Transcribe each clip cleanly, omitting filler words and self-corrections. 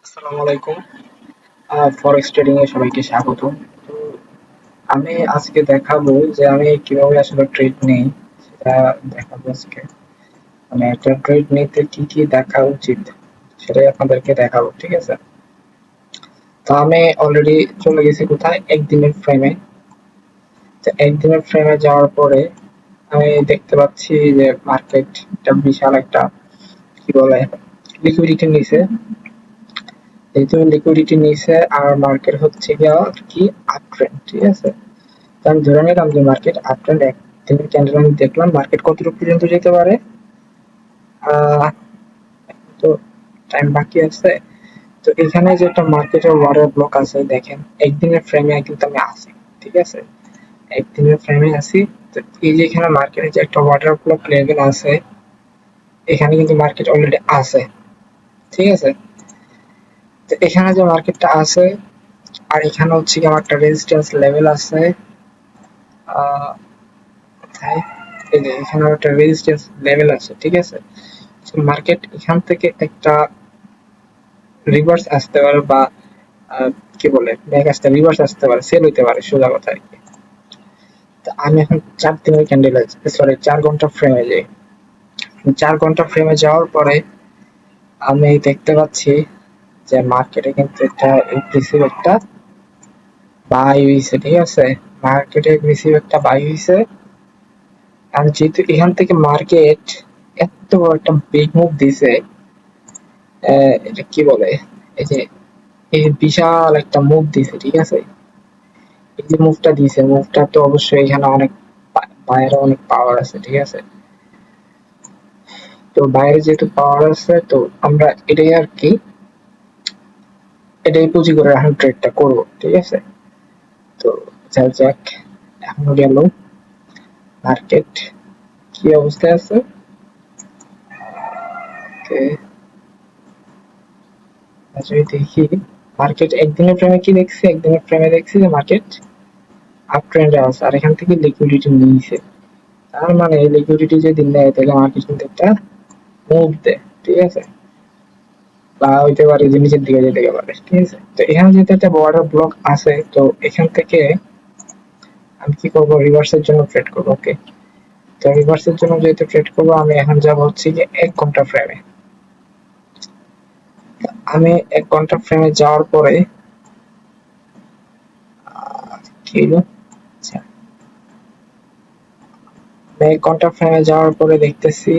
আসসালামু আলাইকুম। Forex trading এ সবাইকে স্বাগত। তো আমি আজকে দেখাবো যে আমি কিভাবে আসলে ট্রেড নেই, সেটা দেখাবো আজকে। মানে একটা ট্রেড নিতে কি কি দেখা উচিত সেটাই আপনাদেরকে দেখাবো, ঠিক আছে? তো আমি অলরেডি চলে গেছি কোথায়, একদিনের ফ্রেমে। তো একদিনের ফ্রেমে যাওয়ার পরে আমি দেখতে পাচ্ছি যে মার্কেট একটা বিশাল একটা কি বলে লিকুইডিটি নিছে। যেহেতু লিকুইডিটি নিছে আর মার্কেট হচ্ছে গিয়া কি আপ ট্রেন্ড, ঠিক আছে? তো আমি ধরে নিলাম যে মার্কেট আপ ট্রেন্ড। একদিনের ক্যান্ডেল আমি দেখলাম মার্কেট কতটুকু পর্যন্ত যেতে পারে। আহ তো টাইম বাকি আছে। তো এখানে যে একটা মার্কেটের ওয়াটার ব্লক আছে দেখেন, একদিনের ফ্রেমে কিন্তু আমি আছি, ঠিক আছে? একদিনের ফ্রেমে আছি। তো এই যে এখানে মার্কেটে যে একটা ওয়াটার ব্লক লেভেল আছে, এখানে কিন্তু মার্কেট অলরেডি আছে, ঠিক আছে? তো এখানে যে মার্কেটটা আছে আর এখানে হচ্ছে কি আমার একটা রেজিস্ট্যান্স লেভেল আছে। আহ কোথায়? এই যে এখানে একটা রেজিস্ট্যান্স লেভেল আছে, ঠিক আছে? মার্কেট এখান থেকে একটা রিভার্স আসতে পারে বা আহ, কি বলে ব্যাক আসতে রিভার্স আসতে পারে, সেল হইতে পারে, সোজা কথা আর কি। তো আমি এখন 4 দিনের ক্যান্ডেল আছে, সরি 4 ঘন্টা ফ্রেমে যাই। 4 ঘন্টা ফ্রেমে যাওয়ার পরে আমি দেখতে পাচ্ছি যে মার্কেটে কিন্তু একটা এগ্রেসিভ একটা বাই হইছে, ঠিক আছে? মার্কেটে এগ্রেসিভ একটা বাই হইছে। আর যেহেতু এখান থেকে মার্কেট এত বড় একটা বিগ মুভ দিছে, এটা কি বলে, এই যে এই বিশাল একটা মুভ দিছে, ঠিক আছে? এই যে মুভটা দিছে, মুভটা তো অবশ্যই এখানে অনেক বাইরে অনেক পাওয়ার আছে, ঠিক আছে? তো বাইরে যেহেতু পাওয়ার আছে, তো আমরা এটাই আর কি, এটাই পুঁজি করে এখন ট্রেডটা করবো, ঠিক আছে? তো যাই যাক, এখন গেল মার্কেট কি অবস্থায় আছে। ওকে, যদি দেখি মার্কেট একদিনের ফ্রেমে কি দেখছি, একদিনের ফ্রেমে দেখছি যে মার্কেট আপ ট্রেন্ডে আছে আর এখান থেকে লিকুইডিটি নিয়েছে। তার মানে লিকুইডিটি যদি নেয় তাহলে মার্কেট কিন্তু একটা মুভ দেয়, ঠিক আছে? বা হইতে পারে যে নিচের দিকে যেতে পারে, ঠিক আছে? তো এখানে যেহেতু একটা বর্ডার ব্লক আছে, তো এখান থেকে আমি কি করবো, রিভার্সের জন্য ট্রেড করবো। ওকে, তো রিভার্সের জন্য যেহেতু ট্রেড করবো, আমি এখন যাবো হচ্ছে যে 1 ঘন্টা ফ্রেমে। আমি 1 ঘন্টা ফ্রেমে যাওয়ার পরে কি হলো, আচ্ছা, 1 ঘন্টা ফ্রেমে যাওয়ার পরে দেখতেছি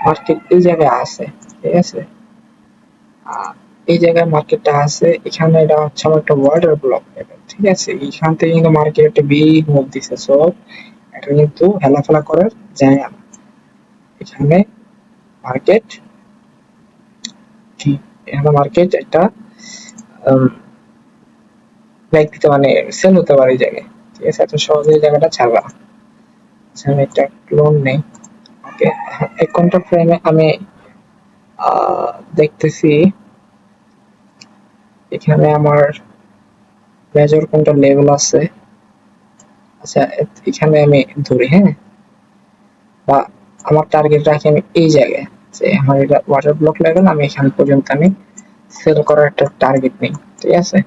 মার্কেট এই জায়গায় আছে, ঠিক আছে? আহ, এই জায়গায় মার্কেটটা আছে, এখানে এটা হচ্ছে আমার একটা ওয়াটার ব্লক লেভেল, ঠিক আছে? এখান থেকে কিন্তু মার্কেট একটা বিগ মুভ দিছে, সো এটা কিন্তু হেলাফেলা করার জায়গা না। এখানে মার্কেট কি, এখানে মার্কেট একটা ব্যাক দিতে মানে সেল হতে পারে এই জায়গায়, ঠিক আছে? এত সহজে এই জায়গাটা ছাড়বা না। আচ্ছা, আমি একটা লোন নেই। ওকে, 1 ঘন্টা ফ্রেমে আমি দেখতেছি এখানে আমার মেজর কোনটা লেভেল আছে। আচ্ছা, এখানে আমি ধরি, হ্যাঁ, বা আমার টার্গেট রাখি আমি এই জায়গায়, যে আমার এটা ওয়াটার ব্লক লেভেল, আমি এখান পর্যন্ত আমি সেল করার একটা টার্গেট নেই, ঠিক আছে?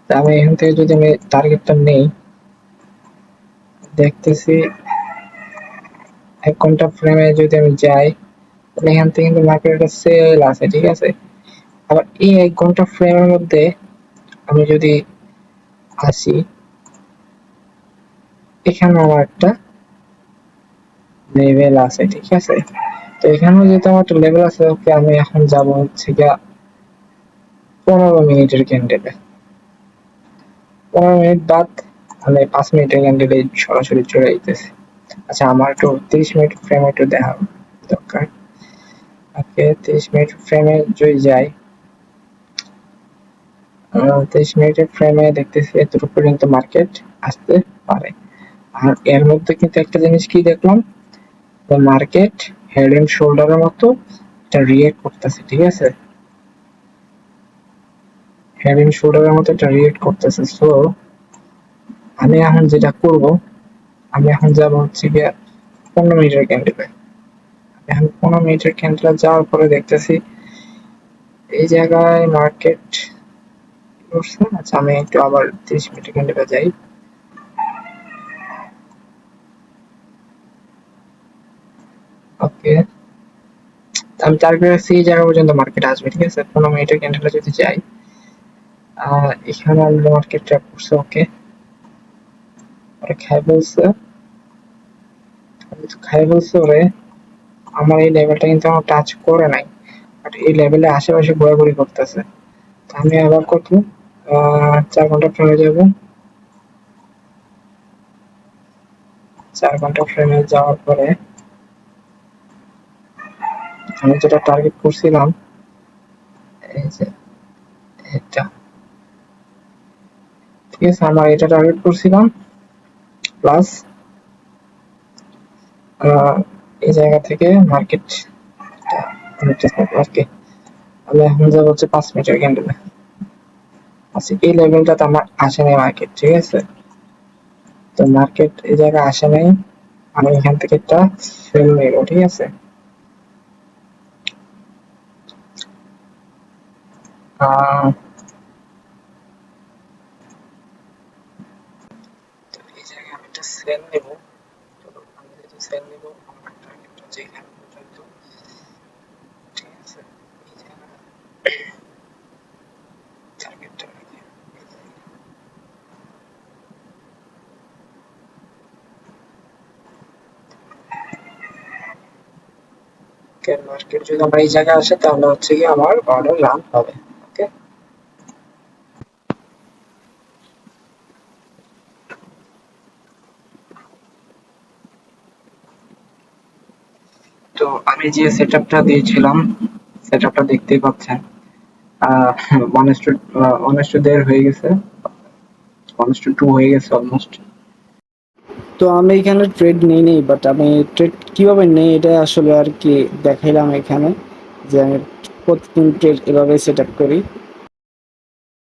তা আমি এখান থেকে যদি আমি টার্গেটটা নেই, দেখতেছি 1 ঘন্টা ফ্রেমে যদি আমি যাই, তাহলে এখান থেকে কিন্তু মার্কেট একটা সেল আছে, ঠিক আছে? আবার এই 1 ঘন্টা ফ্রেমের মধ্যে আমি যদি আসি, এখানে আমার একটা লেভেল আছে, ঠিক আছে? তো এখানেও যেহেতু আমার একটা লেভেল আছে, ওকে, আমি এখন যাবো হচ্ছে গিয়া 15 মিনিটের ক্যান্ডেলে। 15 মিনিট বাদ মানে 5 মিনিটের ক্যান্ডেলে সরাসরি চলে যাইতেছে। আচ্ছা, আমার একটু 30 মিনিট ফ্রেম একটু দেখা দরকার। ওকে, 30 মিনিট ফ্রেমে যদি যাই, 30 মিনিটের ফ্রেমে দেখতেছি এতটুকু পর্যন্ত মার্কেট আসতে পারে। আর এর মধ্যে কিন্তু একটা জিনিস কি দেখলাম, মার্কেট হেড এন্ড শোল্ডারের মতো এটা রিয়েক্ট করতেছে, ঠিক আছে? হেড এন্ড শোল্ডারের মতো এটা রিয়েক্ট করতেছে। সো আমি এখন যেটা করব, আমি এখন যাব হচ্ছে গিয়ে 15 মিনিটের ক্যান্ডেলে। এখন 15 মিনিটের ক্যান্ডেলে যাওয়ার পরে দেখতেছি এই জায়গায় মার্কেট করছে। আচ্ছা আমি একটু আবার 30 মিনিট ক্যান্ডেলে যাই। ওকে, আমি টার্গেট রাখছি এই জায়গা পর্যন্ত মার্কেট আসবে, ঠিক আছে? 15 মিনিটের ক্যান্ডেলে যদি যাই, এখানে অলরেডি মার্কেট ট্র্যাপ করছে। ওকে, ওরা খাই বলছে, খাই বলছে ওরে। আমার এই লেভেলটা কিন্তু আমার টাচ করে নাই, বাট এই লেভেলে আশেপাশে ঘোরাঘুরি করতেছে। আমি আবার কত 4 ঘন্টা ফ্রেমে যাব। 4 ঘন্টা ফ্রেমে যাওয়ার পরে আমি যেটা টার্গেট করছিলাম, এই যে এটা, ঠিক আছে, আমার এটা টার্গেট করছিলাম প্লাস এই জায়গা থেকে মার্কেট। ওকে, আমি এখন যাবো হচ্ছে 5 মিনিটের ক্যান্ডেলে। আচ্ছা এই লেভেলটাতে আমার আসে নাই মার্কেট, ঠিক আছে? তো মার্কেট এই জায়গায় আসে নাই, আমি এখান থেকে একটা সেল নেব, ঠিক আছে? এই জায়গায় আমি একটা সেল নেব। আমি যেহেতু সেল নেব, আমার টার্গেট হচ্ছে এখানে পর্যন্ত, ঠিক আছে? এই জায়গায় টার্গেটটা রেখে মার্কেট যদি আমার এই জায়গায় আসে তাহলে হচ্ছে কি আমার অর্ডার রান হবে। ওকে, তো আমি যে সেটআপটা দিয়েছিলাম, সেটআপটা দেখতেই পাচ্ছেন। ওয়ান ইস টু দেড় হয়ে গেছে, 1:2 হয়ে গেছে অলমোস্ট। তো আমি এখানে ট্রেড নেই নেই, বাট আমি ট্রেড কিভাবে নেই এটা আসলে আর কি দেখাইলাম এখানে, যে আমি প্রতিদিন ট্রেড এভাবে সেট আপ করি।